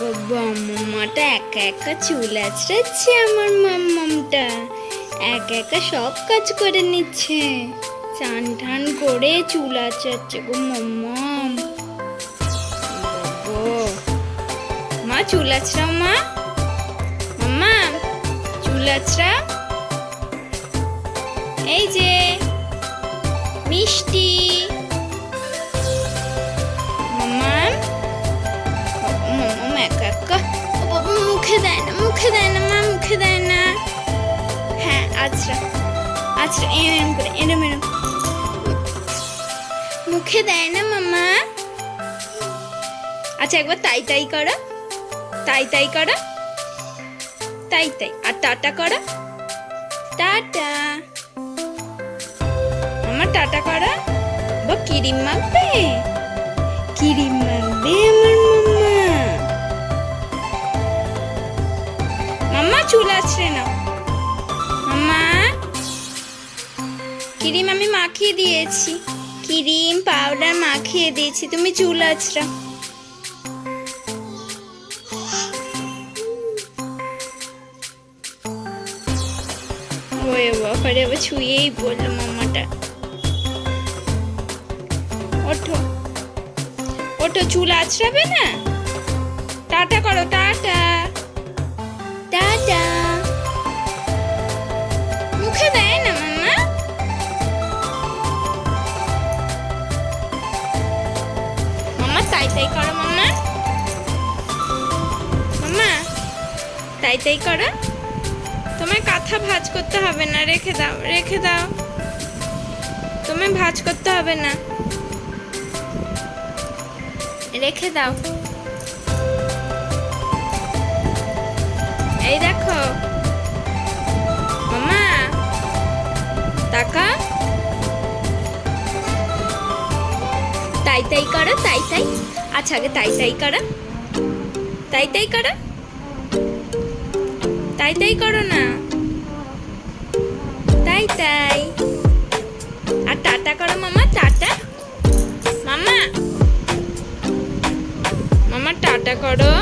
বাবা মাম্মাটা একা একা চুল আঁচড়াচ্ছে। আমার মাম্মামটা একা একা সব কাজ করে নিচ্ছে। চান টান করে চুল আঁচড়াচ্ছে গো মাম্মাম। বাবা মা চুল আঁচড়াও, মা মাম্মা চুল আঁচড়াও। এই যে মিষ্টি মাম্মাম। মাম্মাম একা একা মুখে দেয় না, মুখে দেয় না মা, মুখে দেয় না। হ্যাঁ আচ্ছা আচ্ছা, এরম করে এরম এরম মুখে দেয় না মাম্মা। আচ্ছা একবার তাই তাই করো, তাই তাই করো, তাই তাই। আর টাটা করো, টাটা মাম্মা, টাটা করো। বা ক্রিম মাখবে, ক্রিম মাখবে আমার মাম্মা। মাম্মা চুল আঁচড়ে নাও মাম্মা। ক্রিম আমি মাখিয়ে দিয়েছি, ক্রিম পাউডার মাখিয়ে দিয়েছি, তুমি চুল আঁচড়াও। ওরে বাবারে, আবার ছুঁয়েই বললো মাম্মাটা। ওঠো ওঠো, চুল আঁচড়াবে না? টাটা করো, টাটা টাটা। মুখে দেয় না মাম্মা। মাম্মা তাই তাই করো মাম্মা, মাম্মা তাই তাই করো। তোমায় কাঁথা ভাঁজ করতে হবে না, রেখে দাও, রেখে দাও। তোমায় ভাঁজ করতে হবে না, রেখে দাও। এই দেখো মাম্মা, টাকা তাই তাই করো, তাই তাই। আচ্ছা আগে তাই তাই করো, তাই তাই করো, তাই তাই করো না, তাই তাই। আর টাটা করো মামা, টাটা মামা, মামা টাটা করো।